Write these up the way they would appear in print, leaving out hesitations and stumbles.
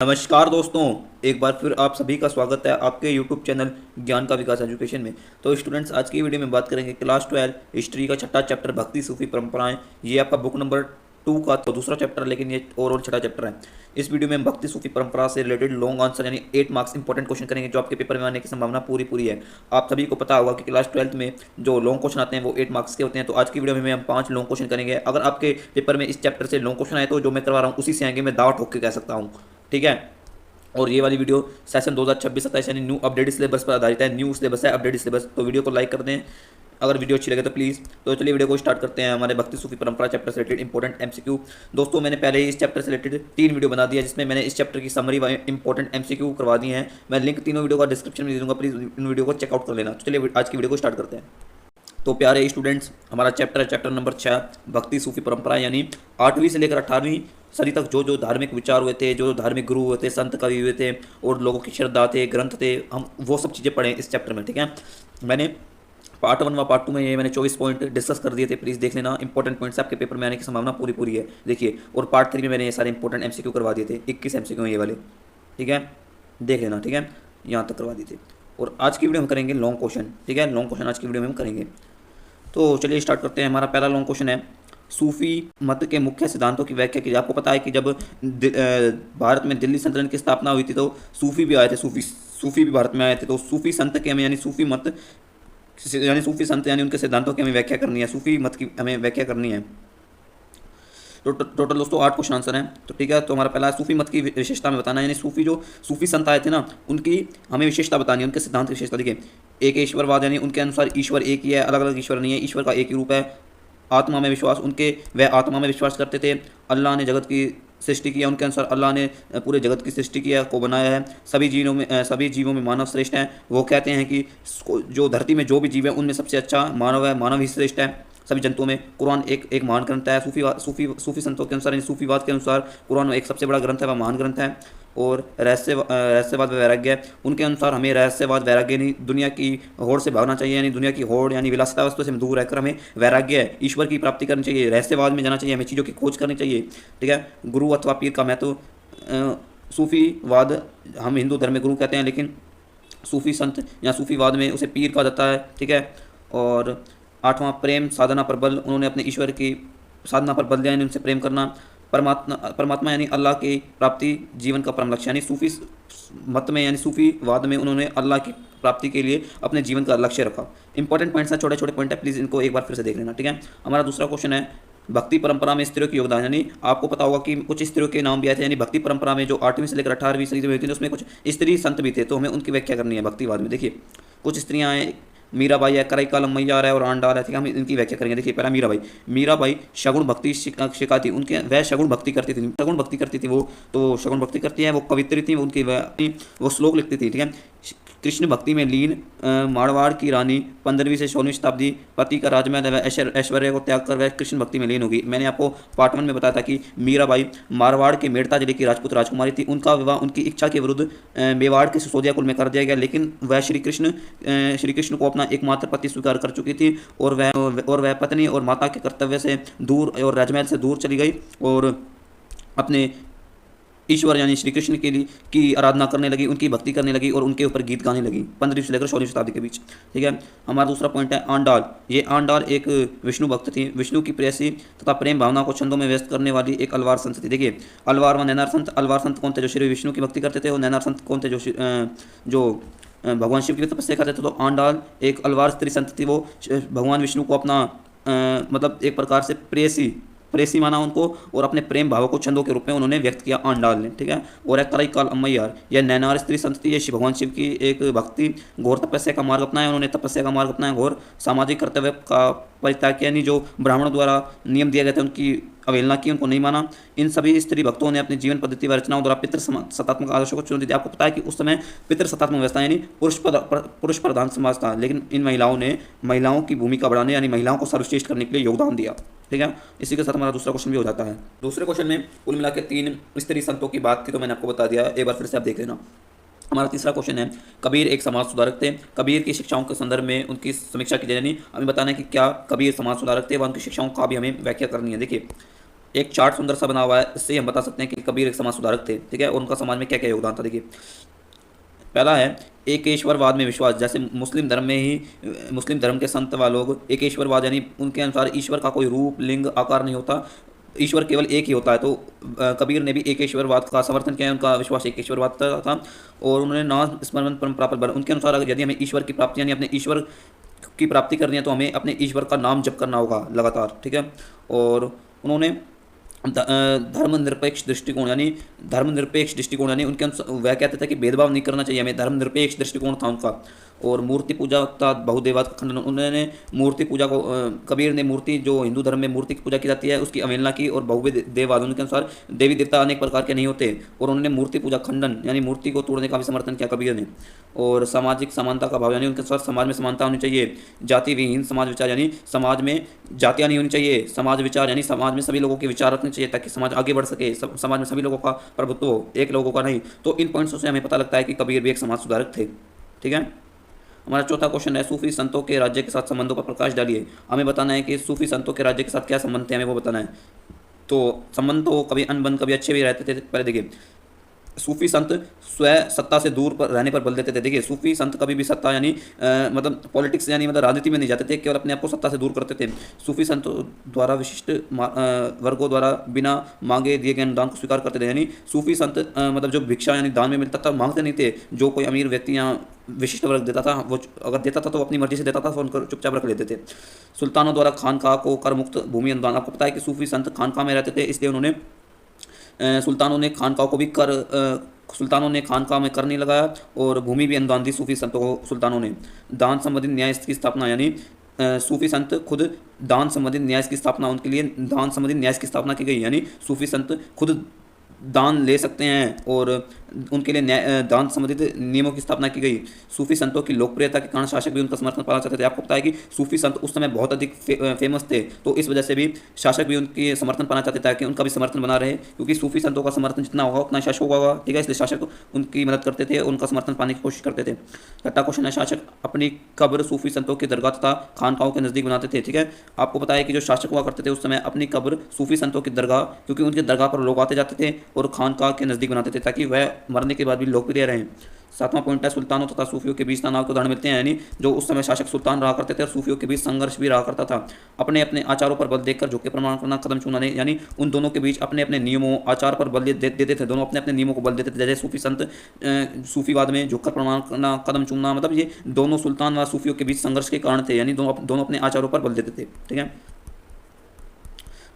नमस्कार दोस्तों, एक बार फिर आप सभी का स्वागत है आपके YouTube चैनल ज्ञान का विकास एजुकेशन में। तो स्टूडेंट्स, आज की वीडियो में बात करेंगे क्लास 12 हिस्ट्री का छठा चैप्टर भक्ति सूफी परंपराएं। ये आपका बुक नंबर 2 का तो दूसरा चैप्टर, लेकिन ये ओवरऑल छठा चैप्टर है। इस वीडियो में हम भक्ति सूफी परंपरा से रिलेटेड लॉन्ग आंसर यानी 8 मार्क्स इंपॉर्टेंट क्वेश्चन करेंगे, जो आपके पेपर में आने की संभावना पूरी पूरी है। आप सभी को पता होगा कि क्लास 12 में जो लॉन्ग क्वेश्चन आते हैं वो 8 मार्क्स के होते हैं। तो आज की वीडियो में हम 5 लॉन्ग क्वेश्चन करेंगे। अगर आपके पेपर में इस चैप्टर से लॉन्ग क्वेश्चन आए तो जो मैं करवा रहा हूँ उसी से आएंगे, मैं दावा ठोक के कह सकता हूँ। ठीक है। और ये वाली वीडियो सेशन 2026-27 यानी न्यू अपडेट सिलेबस पर आधारित है। न्यू सिलेबस है, अपडेट सिलेबस। तो वीडियो को लाइक कर दें अगर वीडियो अच्छी लगे तो प्लीज़। तो चलिए वीडियो को स्टार्ट करते हैं। हमारे भक्ति सूफी परंपरा चैप्टर से रिलेटेड इंपॉर्टेंट एमसीक्यू। दोस्तों, मैंने पहले ही इस चैप्टर से रिलेटेड 3 वीडियो बना दिया, जिसमें मैंने इस चैप्टर की समरी व इंपॉर्टेंट एमसीक्यू करवा दी हैं। मैं लिंक तीनों वीडियो का डिस्क्रिप्शन में दे दूँगा, प्लीज़ इन वीडियो को चेकआउट कर लेना। तो चलिए आज की वीडियो को स्टार्ट करते हैं। तो प्यारे स्टूडेंट्स, हमारा चैप्टर है चैप्टर नंबर 6 भक्ति सूफी परंपरा, यानी 8वीं से लेकर 18वीं सदी तक जो जो धार्मिक विचार हुए थे, जो धार्मिक गुरु हुए थे, संत कवि हुए थे और लोगों की श्रद्धा थे, ग्रंथ थे, हम वो सब चीज़ें पढ़ें इस चैप्टर में। ठीक है। मैंने पार्ट 1 व पार्ट 2 में ये मैंने 24 पॉइंट डिस्कस कर दिए थे। प्लीज़ देख लेना, इंपॉर्टेंट पॉइंट्स आपके पेपर में आने की संभावना पूरी पूरी है। देखिए, और पार्ट 3 में मैंने ये सारे इंपॉर्टेंट एमसीक्यू करवा दिए थे। 21 एमसीक्यू ये वाले। ठीक है, देख लेना। ठीक है, यहाँ तक करवा दिए थे। और आज की वीडियो हम करेंगे लॉन्ग क्वेश्चन। ठीक है, लॉन्ग क्वेश्चन आज की वीडियो में हम करेंगे। तो चलिए स्टार्ट करते हैं। हमारा पहला लॉन्ग क्वेश्चन है, सूफी मत के मुख्य सिद्धांतों की व्याख्या कीजिए। आपको पता है कि जब भारत में दिल्ली सल्तनत की स्थापना हुई थी तो सूफी भी आए थे, सूफी भी भारत में आए थे। तो सूफी संत के हमें यानी सूफी मत यानी सूफी संत यानी उनके सिद्धांतों की हमें व्याख्या करनी है, सूफी मत की हमें व्याख्या करनी है। तो टोटल दोस्तों 8 क्वेश्चन आंसर हैं। तो ठीक है, तो हमारा पहला सूफी मत की विशेषता में बताना है, यानी सूफी संत आए थे ना, उनकी हमें विशेषता बतानी है, उनके सिद्धांत की विशेषता। देखिए, एक ईश्वरवाद, यानी उनके अनुसार ईश्वर एक ही है, अलग अलग ईश्वर नहीं है, ईश्वर का एक ही रूप है। आत्मा में विश्वास, वह आत्मा में विश्वास करते थे। अल्लाह ने जगत की सृष्टि किया, उनके अनुसार अल्लाह ने पूरे जगत की सृष्टि किया को बनाया है। सभी जीवों में मानव श्रेष्ठ है। वो कहते हैं कि जो धरती में जो भी जीव है उनमें सबसे अच्छा मानव है, मानव ही श्रेष्ठ है सभी जंतुओं में। कुरान एक महान ग्रंथ है। सूफी संतों के अनुसार, सूफीवाद के अनुसार कुरान एक सबसे बड़ा ग्रंथ है, वह महान ग्रंथ है। और रहस्यवाद व वैराग्य, उनके अनुसार हमें रहस्यवाद वैराग्य नहीं, दुनिया की होड़ से भागना चाहिए, यानी दुनिया की होड़ यानी विलासिता वस्तु से दूर रहकर हमें वैराग्य है, ईश्वर की प्राप्ति करनी चाहिए, रहस्यवाद में जाना चाहिए, हमें चीज़ों की खोज करनी चाहिए। ठीक है। गुरु अथवा पीर का महत्व, सूफीवाद हम हिंदू धर्म में गुरु कहते हैं, लेकिन सूफी संत या सूफीवाद में उसे पीर कहा जाता है। ठीक है। और 8वां प्रेम साधना पर बल, उन्होंने अपने ईश्वर की साधना पर बल दिया, यानी उनसे प्रेम करना। परमात्मा यानी अल्लाह की प्राप्ति जीवन का परम लक्ष्य, यानी सूफी मत में यानी सूफीवाद में उन्होंने अल्लाह की प्राप्ति के लिए अपने जीवन का लक्ष्य रखा। इंपॉर्टेंट पॉइंट्स हैं, छोटे छोटे पॉइंट है, प्लीज़ इनको एक बार फिर से देख लेना। ठीक है। हमारा दूसरा क्वेश्चन है, भक्ति परंपरा में स्त्रियों की योगदान, यानी आपको पता होगा कि कुछ स्त्रियों के नाम भी आए थे, यानी भक्ति परंपरा में जो 8वीं से लेकर 18वीं सदी में हुई थी, उसमें कुछ स्त्री संत भी थे, तो हमें उनकी व्याख्या करनी है भक्तिवाद में। देखिए, कुछ स्त्रियाँ हैं, मीराबाई है, कराईकालम मैयार है और आंडाल है। ठीक है, हम इनकी व्याख्या करेंगे। देखिए, पहला मीराबाई सगुण भक्ति शिखाती, उनके वह सगुण भक्ति करती थी वो, तो सगुण भक्ति करती है, वो कवित्री थी, उनकी वो श्लोक लिखती थी। ठीक है। कृष्ण भक्ति में लीन, मारवाड़ की रानी 15वीं से 16वीं शताब्दी, पति का राजमहल व ऐश्वर्य को त्याग कर वह कृष्ण भक्ति में लीन होगी। मैंने आपको पार्ट 1 में बताया था कि मीराबाई मारवाड़ के मेड़ता जिले की राजपूत राजकुमारी थी। उनका विवाह उनकी इच्छा के विरुद्ध मेवाड़ के सिसोदिया कुल में कर दिया गया, लेकिन वह श्री कृष्ण को अपना एकमात्र पति स्वीकार कर चुकी थी और वह पत्नी और माता के कर्तव्य से दूर और राजमहल से दूर चली गई और अपने ईश्वर यानी श्री कृष्ण की आराधना करने लगी, उनकी भक्ति करने लगी और उनके ऊपर गीत गाने लगी 15वीं से लेकर 16वीं शताब्दी के बीच। ठीक है। हमारा दूसरा पॉइंट है आंडाल। ये आंडाल एक विष्णु भक्त थी, विष्णु की प्रेयसी तथा प्रेम भावना को छंदों में व्यस्त करने वाली एक अलवार संत थी। देखिए, अलवार व नैनार संत। अलवार संत कौन थे? जो श्री विष्णु की भक्ति करते थे। और नैनार संत कौन थे? जो भगवान शिव की तपस्या करते थे। तो आंडाल एक अलवार स्त्री संत थी, वो भगवान विष्णु को अपना मतलब एक प्रकार से प्रेसी माना उनको और अपने प्रेम भाव को छंदों के रूप में उन्होंने व्यक्त किया आंडाल ने। ठीक है। और एक कराईकाल अम्मैयार, यह नैनार स्त्री संत थी, ये भगवान शिव की एक भक्ति घोर तपस्या का मार्ग अपनाया, उन्होंने तपस्या का मार्ग अपनाया, घोर सामाजिक कर्तव्य का परित्याग किया, यानी जो ब्राह्मणों द्वारा नियम दिए गए थे उनकी अवहेलना की, उनको नहीं माना। इन सभी स्त्री भक्तों ने अपनी जीवन पद्धति व रचनाओं द्वारा पितृ सत्तात्मक आदर्शों को चुनौती दी। आपको पता है कि उस समय पितृ सत्तात्मक व्यवस्था यानी पुरुष प्रधान समाज था, लेकिन इन महिलाओं ने महिलाओं की भूमिका बढ़ाने यानी महिलाओं को सर्वश्रेष्ठ करने के लिए योगदान दिया। ठीक है। इसी के साथ हमारा दूसरा क्वेश्चन भी हो जाता है। दूसरे क्वेश्चन में कुल मिला के 3 स्त्री संतों की बात थी, तो मैंने आपको बता दिया, एक बार फिर से आप देख लेना। हमारा तीसरा क्वेश्चन है, कबीर एक समाज सुधारक थे। कबीर की शिक्षाओं के संदर्भ में उनकी समीक्षा की जाए, यानी हमें बताना है कि क्या कबीर समाज सुधारक थे व उनकी शिक्षाओं का भी हमें व्याख्या करनी है। देखिए, एक चार्ट सुंदर सा बना हुआ है, इससे हम बता सकते हैं कि कबीर एक समाज सुधारक थे। ठीक है, और उनका समाज में क्या क्या योगदान था। देखिए, पहला है एकेश्वरवाद में विश्वास। जैसे मुस्लिम धर्म में ही मुस्लिम धर्म के संत व लोग एकेश्वरवाद यानी उनके अनुसार ईश्वर का कोई रूप लिंग आकार नहीं होता, ईश्वर केवल एक ही होता है। तो कबीर ने भी एकेश्वरवाद का समर्थन किया है, उनका विश्वास एकेश्वरवाद था। और उन्होंने नाम स्मरण परंपरा पर बल, उनके अनुसार अगर यदि हमें ईश्वर की प्राप्ति यानी अपने ईश्वर की प्राप्ति करनी है तो हमें अपने ईश्वर का नाम जप करना होगा लगातार। ठीक है, और उन्होंने धर्मनिरपेक्ष दृष्टिकोण यानी उनके अनुसार वह कहते थे कि भेदभाव नहीं करना चाहिए हमें, धर्मनिरपेक्ष दृष्टिकोण था उनका। और मूर्ति पूजा तथा बहुदेववाद का खंडन, उन्होंने मूर्ति पूजा को कबीर ने मूर्ति जो हिंदू धर्म में मूर्ति की पूजा की जाती है उसकी अवहेलना की। और बहुदेववाद, उनके अनुसार देवी देवता अनेक प्रकार के नहीं होते, और उन्होंने मूर्ति पूजा खंडन यानी मूर्ति को तोड़ने का भी समर्थन किया कबीर ने। और सामाजिक समानता का भाव यानी उनके अनुसार समाज में समानता होनी चाहिए, जाति विहीन समाज विचार यानी समाज में जातियाँ नहीं होनी चाहिए, समाज विचार यानी समाज में सभी लोगों के विचार रखने चाहिए ताकि समाज आगे बढ़ सके, समाज में सभी लोगों का प्रभुत्व हो, एक लोगों का नहीं। तो इन पॉइंट्सों से हमें पता लगता है कि कबीर भी एक समाज सुधारक थे। ठीक है, हमारा चौथा क्वेश्चन है सूफी संतों के राज्य के साथ संबंधों पर प्रकाश डालिए। हमें बताना है कि सूफी संतों के राज्य के साथ क्या संबंध थे, हमें वो बताना है। तो संबंध तो कभी अनबन कभी अच्छे भी रहते थे। पहले देखिए, सूफी संत स्वयं सत्ता से दूर पर रहने पर बल देते थे। देखिए, सूफी संत कभी भी सत्ता यानी मतलब पॉलिटिक्स यानी मतलब राजनीति में नहीं जाते थे, केवल अपने आप को सत्ता से दूर करते थे। सूफी संतों द्वारा विशिष्ट वर्गों द्वारा बिना मांगे दिए गए अनुदान को स्वीकार करते थे। यानी सूफी संत मतलब जो भिक्षा यानी दान में मिलता था मांगते नहीं थे। जो कोई अमीर व्यक्ति या विशिष्ट वर्ग देता था वो अगर देता था तो अपनी मर्जी से देता था, तो उनको चुपचाप रख लेते थे। सुल्तानों द्वारा खानकाह को कर मुक्त भूमि अनुदान, आपको पता है कि सूफी संत खानकाह में रहते थे, इसलिए उन्होंने सुल्तानों ने खानकाह को भी कर सुल्तानों ने खानकाह में कर नहीं लगाया और भूमि भी अनुदान दी सूफी संतों को सुल्तानों ने। दान संबंधित न्याय की स्थापना यानी सूफी संत खुद दान संबंधित न्याय की स्थापना, उनके लिए दान संबंधित न्याय की स्थापना की गई। यानी सूफी संत खुद दान ले सकते हैं और उनके लिए दान संबंधित नियमों की स्थापना की गई। सूफी संतों की लोकप्रियता के कारण शासक भी उनका समर्थन पाना चाहते थे। आपको पता है कि सूफी संत उस समय बहुत अधिक फेमस थे, तो इस वजह से भी शासक भी उनके समर्थन पाना चाहते थे ताकि उनका भी समर्थन बना रहे, क्योंकि सूफी संतों का समर्थन जितना होगा उतना शासक होगा। ठीक है, इसलिए शासक उनकी मदद करते थे, उनका समर्थन पाने की कोशिश करते थे। छठा क्वेश्चन है, शासक अपनी कब्र सूफी संतों की दरगाह तथा खानकाहों के नज़दीक बनाते थे। ठीक है, आपको पता है कि जो शासक हुआ करते थे उस समय अपनी कब्र सूफी संतों की दरगाह, क्योंकि उनकी दरगाह पर लोग आते जाते थे, और खानकाह के नज़दीक बनाते थे ताकि वह मरने के बाद भी लोकप्रिय रहें। सातवां पॉइंट है, सुल्तानों तथा सूफियों के बीच तनाव के उदाहरण मिलते हैं। यानी जो उस समय शासक सुल्तान रहा करते थे और सूफियों के बीच संघर्ष भी रहा करता था। अपने अपने आचारों पर बल देकर झुके प्रमाण करना, कदम चूना नहीं, यानी उन दोनों के बीच अपने अपने नियमों आचार पर बल देते थे। दोनों अपने अपने नियमों को बल देते थे। जैसे सूफी संत सूफीवाद में झुककर प्रमाण करना, कदम चूमना, मतलब ये दोनों सुल्तान व सूफियों के बीच संघर्ष के कारण थे। यानी दोनों अपने आचारों पर बल देते थे। ठीक है,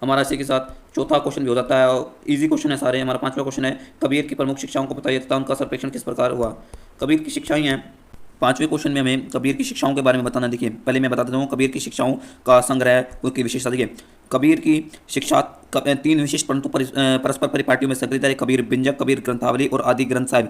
हमारा इसी के साथ चौथा क्वेश्चन भी हो जाता है, इजी क्वेश्चन है सारे। हमारा पांचवा क्वेश्चन है, कबीर की प्रमुख शिक्षाओं को बताइए तथा उनका सर्वेक्षण किस प्रकार हुआ। कबीर की शिक्षाएं हैं। पांचवें क्वेश्चन में हमें कबीर की शिक्षाओं के बारे में बताना। देखिए, पहले मैं बता देता हूँ कबीर की शिक्षाओं का संग्रह, उसकी विशेषता। देखिए, कबीर की शिक्षा तीन विशिष्ट परंतु परस्पर परिपाटियों में संकलित है। कबीर बिंजक, कबीर ग्रंथावली और आदि ग्रंथ साहिब।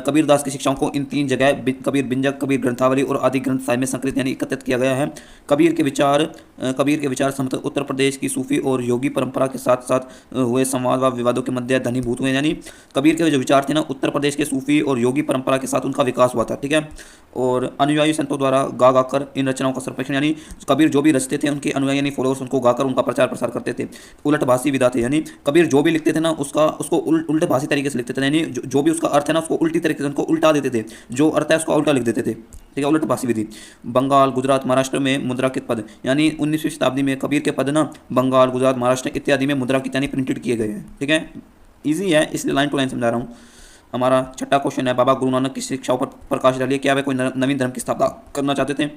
कबीरदास की शिक्षाओं को इन तीन जगह कबीर बिंजक, कबीर ग्रंथावली और आदि ग्रंथ साहिब में संकलित यानी एकत्रित किया गया है। कबीर के विचार समतल उत्तर प्रदेश की सूफी और योगी परंपरा के साथ साथ हुए संवाद व विवादों के मध्य धनीभूत हुए। यानी कबीर के जो विचार थे ना, उत्तर प्रदेश के सूफी और योगी परंपरा के साथ उनका विकास हुआ था। ठीक है, और अनुयायी संतों द्वारा गा गाकर इन रचनाओं का सर्वेक्षण, यानी कबीर जो भी रचते थे उनके अनुयायी यानी फॉलोअर्स उनको गाकर उनका प्रचार प्रसार करते थे। उलट भाषी विधा थे, यानी कबीर जो भी लिखते थे ना उसको उल्टे भाषी तरीके से लिखते थे। यानी जो भी उसका अर्थ है ना उसको उल्टी तरीके से उनको उल्टा देते थे, जो अर्थ है उसको उल्टा लिख देते थे। ठीक है, उलट भाषी विधि। बंगाल, गुजरात, महाराष्ट्र में मुद्रांकित पद, यानी 19वीं शताब्दी में कबीर के पद ना बंगाल, गुजरात, महाराष्ट्र इत्यादि में मुद्रांकित यानी प्रिंटेड किए गए हैं। ठीक है, ईजी है इसलिए लाइन टू लाइन समझा रहा हूँ। हमारा छठा क्वेश्चन है, बाबा गुरु नानक की शिक्षाओं पर प्रकाश डालिए। क्या वे कोई नवीन धर्म की स्थापना करना चाहते थे।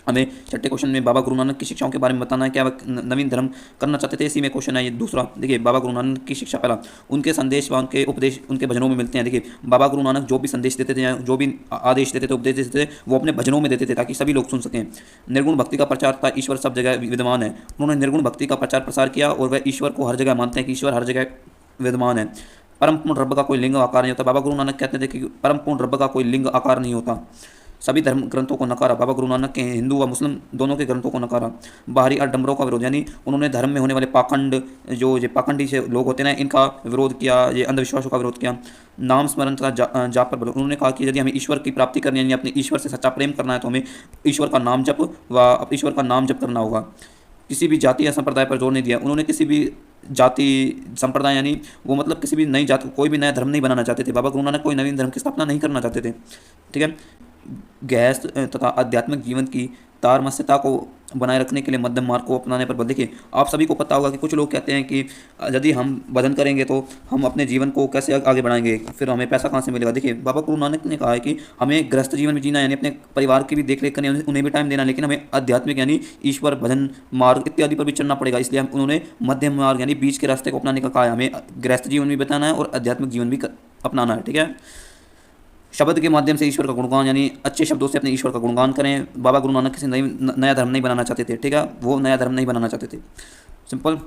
हमें छठे क्वेश्चन में बाबा गुरु नानक की शिक्षाओं के बारे में बताना है, क्या वह नवीन धर्म करना चाहते थे। इसी में क्वेश्चन है ये दूसरा। देखिए, बाबा गुरु नानक की शिक्षा, पहला उनके संदेश व उनके उपदेश उनके भजनों में मिलते हैं। देखिए, बाबा गुरु नानक जो भी संदेश देते थे, जो भी आदेश देते थे, उपदेश देते थे, वो अपने भजनों में देते थे ताकि सभी लोग सुन सकें। निर्गुण भक्ति का प्रचार था, ईश्वर सब जगह विद्यमान है। उन्होंने निर्गुण भक्ति का प्रचार प्रसार किया और वह ईश्वर को हर जगह मानते हैं कि ईश्वर हर जगह विद्यमान है। परम पूर्ण रब का कोई लिंग आकार नहीं होता। बाबा गुरु नानक कहते थे कि परम पूर्ण रब का कोई लिंग आकार नहीं होता। सभी धर्म ग्रंथों को नकारा। बाबा गुरु नानक के हिंदू व मुस्लिम दोनों के ग्रंथों को नकारा। बाहरी आडंबरों का विरोध, यानी उन्होंने धर्म में होने वाले पाखंड, जो ये पाखंडी से लोग होते हैं ना, इनका विरोध किया, ये अंधविश्वासों का विरोध किया। नाम स्मरण तथा जाप पर बल। उन्होंने कहा कि यदि हमें ईश्वर की प्राप्ति करनी है यानी अपने ईश्वर से सच्चा प्रेम करना है तो हमें ईश्वर का नाम जप करना होगा। किसी भी जाति या संप्रदाय पर जोर नहीं दिया। उन्होंने किसी भी जाति संप्रदाय यानी वो मतलब किसी भी नई जाति, कोई भी नया धर्म नहीं बनाना चाहते थे। बाबा गुरु नानक कोई नवीन धर्म की स्थापना नहीं करना चाहते थे। ठीक है, गैस तथा आध्यात्मिक जीवन की तारमस्यता को बनाए रखने के लिए मध्यम मार्ग को अपनाने पर बल। देखिए, आप सभी को पता होगा कि कुछ लोग कहते हैं कि यदि हम भजन करेंगे तो हम अपने जीवन को कैसे आगे बढ़ाएंगे, फिर हमें पैसा कहाँ से मिलेगा। देखिए, बाबा गुरु नानक ने कहा है कि हमें गृहस्थ जीवन में जीना यानी अपने परिवार की भी देख रेख करनी, उन्हें भी टाइम देना, लेकिन हमें आध्यात्मिक यानी ईश्वर भजन मार्ग इत्यादि पर भी चलना पड़ेगा। इसलिए उन्होंने मध्यम मार्ग यानी बीच के रास्ते को अपनाने का कहा है। हमें गृहस्थ जीवन भी बताना है और आध्यात्मिक जीवन भी अपनाना है। ठीक है, शब्द के माध्यम से ईश्वर का गुणगान यानी अच्छे शब्दों से अपने ईश्वर का गुणगान करें। बाबा गुरु नानक किसी नया धर्म नहीं बनाना चाहते थे। ठीक है, वो नया धर्म नहीं बनाना चाहते थे। सिंपल।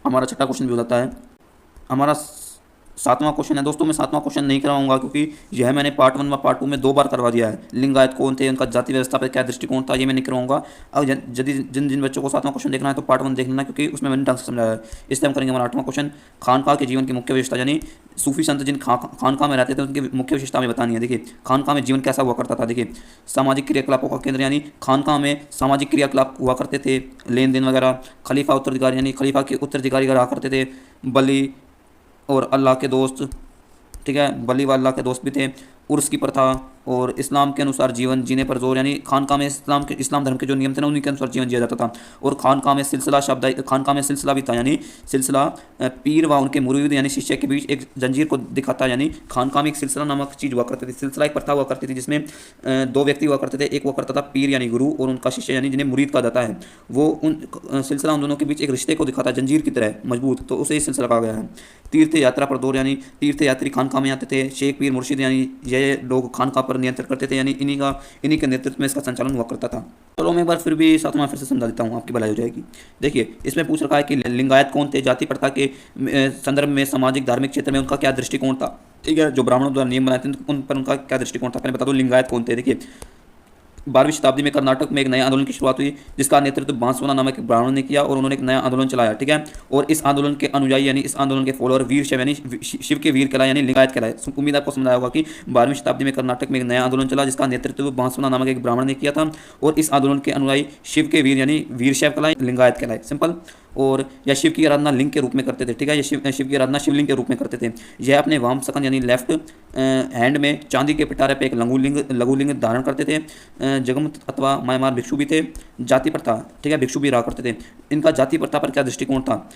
हमारा छठा क्वेश्चन भी हो जाता है। हमारा सातवां क्वेश्चन है दोस्तों, मैं सातवां क्वेश्चन नहीं कराऊंगा क्योंकि यह मैंने पार्ट 1 व पार्ट 2 में 2 बार करवा दिया है। लिंगायत कौन थे, उनका जाति व्यवस्था पर क्या दृष्टिकोण था, ये मैं नहीं कराऊंगा। अब यदि जिन जिन बच्चों को सातवां क्वेश्चन देखना है तो पार्ट 1 देख लेना, क्योंकि उसमें मैंने ढंग से समझाया है। इसलिए हम करेंगे हमारा आठवां क्वेश्चन, खानका के जीवन की मुख्य विशेषता यानी सूफी संत जिन खानका में रहते थे उनकी मुख्य विशेषता में बतानी है। देखिए, खानका में जीवन कैसा हुआ करता था। देखिए, सामाजिक क्रियाकलापों का केंद्र यानी खानका में सामाजिक क्रियाकलाप हुआ करते थे, लेन देन वगैरह। खलीफा उत्तराधिकारी यानी खलीफा के उत्तराधिकारी रहा करते थे। बली और अल्लाह के दोस्त, ठीक है, बली व अल्लाह के दोस्त भी थे। उर्स की प्रथा और इस्लाम के अनुसार जीवन जीने पर जोर, यानी खानका में इस्लाम धर्म के जो नियम थे ना उन्हीं के अनुसार जीवन जिया जाता था। और खानका में सिलसिला शब्द, खानका में सिलसिला भी था, यानी सिलसिला पीर व उनके मुरीद यानी शिष्य के बीच एक जंजीर को दिखाता, यानी खानका में एक सिलसिला नामक चीज़ हुआ करती थी। सिलसिला एक प्रथा हुआ करती थी जिसमें 2 व्यक्ति हुआ करते थे। एक हुआ करता था पीर यानी गुरु, और उनका शिष्य यानी जिन्हें मुरीद कहा जाता है। वो उन सिलसिला उन दोनों के बीच एक रिश्ते को दिखाता है, जंजीर की तरह मजबूत, तो उसे सिलसिला कहा गया है। तीर्थ यात्रा पर दौर, यानी तीर्थ यात्री खानका में आते थे। शेख पीर मुर्शिद यानी ये लोग खानका पर नियंत्रण करते थे, यानी इन्हीं के नेतृत्व में इसका संचालन हुआ करता था। चलो मैं एक बार फिर भी सातवां फिर से समझा देता हूँ, आपकी भलाई हो जाएगी। देखिए, इसमें पूछ रखा है कि लिंगायत कौन थे, जाति प्रथा के संदर्भ में सामाजिक धार्मिक क्षेत्र में उनका क्या दृष्टिकोण था। ठीक है, जो ब्राह्मणों द्वारा नियम बनाते थे उन पर उनका क्या दृष्टिकोण था। पहले बता दो लिंगायत कौन थे। देखिए, 12वीं शताब्दी में कर्नाटक में एक नए आंदोलन की शुरुआत हुई जिसका नेतृत्व बांसवाना नामक एक ब्राह्मण ने किया, और उन्होंने एक नया आंदोलन चलाया। ठीक है, और इस आंदोलन के अनुयायी यानी इस आंदोलन के फॉलोअर वीर शैव यानी शिव के वीर कहलाए, यानी लिंगायत कहलाए। उम्मीद आपको समझाया होगा कि 12वीं शताब्दी में कर्नाटक में एक नया आंदोलन चला जिसका नेतृत्व बांसवाना नामक एक ब्राह्मण ने किया था, और इस आंदोलन के अनुयायी शिव के वीर यानी वीर शैव कहलाए, लिंगायत कहलाए। सिंपल। और यह शिव की आराधना लिंग के रूप में करते थे। ठीक है, ये शिव की आराधना शिवलिंग के रूप में करते थे। यह अपने वाम सकन यानी लेफ्ट हैंड में चांदी के पिटारे पे एक लघुलिंग धारण करते थे। जगमुत अथवा मायमार भिक्षु भी थे। जाति प्रथा, ठीक है, भिक्षु भी रहा करते थे। इनका जाति प्रथा पर क्या दृष्टिकोण था।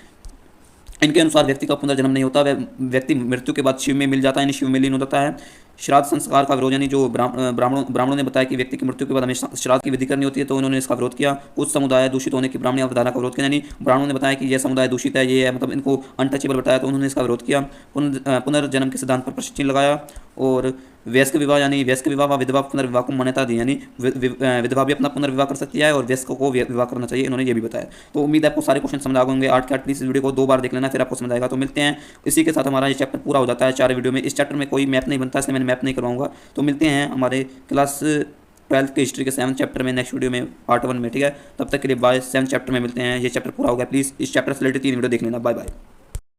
इनके अनुसार व्यक्ति का पुनर्जन्म नहीं होता, वह व्यक्ति मृत्यु के बाद शिव में मिल जाता है, यानी शिव में लीन हो जाता है। श्राद्ध संस्कार का विरोध, यानी जो ब्राह्मणों ने बताया कि व्यक्ति की मृत्यु के बाद हमें श्राद्ध की विधि करनी होती है, तो उन्होंने इसका विरोध किया। कुछ समुदाय दूषित होने की ब्राह्मणी अवधारणा का विरोध किया, यानी ब्राह्मणों ने बताया कि यह समुदाय दूषित है, ये है, मतलब इनको अनटचेबल बताया, तो उन्होंने इसका विरोध किया। पुनर्जन्म के सिद्धांत पर प्रश्न लगाया। और वयस्क विवाह, यानी वयस्क विवाह व विधवा पुनर्विवाह को मान्यता दी, यानी विधवा भी अपना पुनर्विवाह कर सकती है और वयस्क को विवाह करना चाहिए, इन्होंने ये भी बताया। तो उम्मीद है आपको सारे क्वेश्चन समझ आ गए होंगे। 8 के 8 प्लीज इस वीडियो को 2 बार देख लेना, फिर आपको समझ आएगा। तो मिलते हैं, इसी के साथ हमारा ये चैप्टर पूरा हो जाता है 4 वीडियो में। इस चैप्टर में कोई मैप नहीं बनता, इसलिए मैंने मैप नहीं करवाऊंगा। तो मिलते हैं हमारे क्लास 12th के हिस्ट्री के 7th चैप्टर में, नेक्स्ट वीडियो में पार्ट 1 में। ठीक है, तब तक के लिए बाय। 7th चैप्टर में मिलते हैं। ये चैप्टर पूरा हो गया, प्लीज़ इस चैप्टर से रिलेटेड 3 वीडियो देख लेना। Bye bye.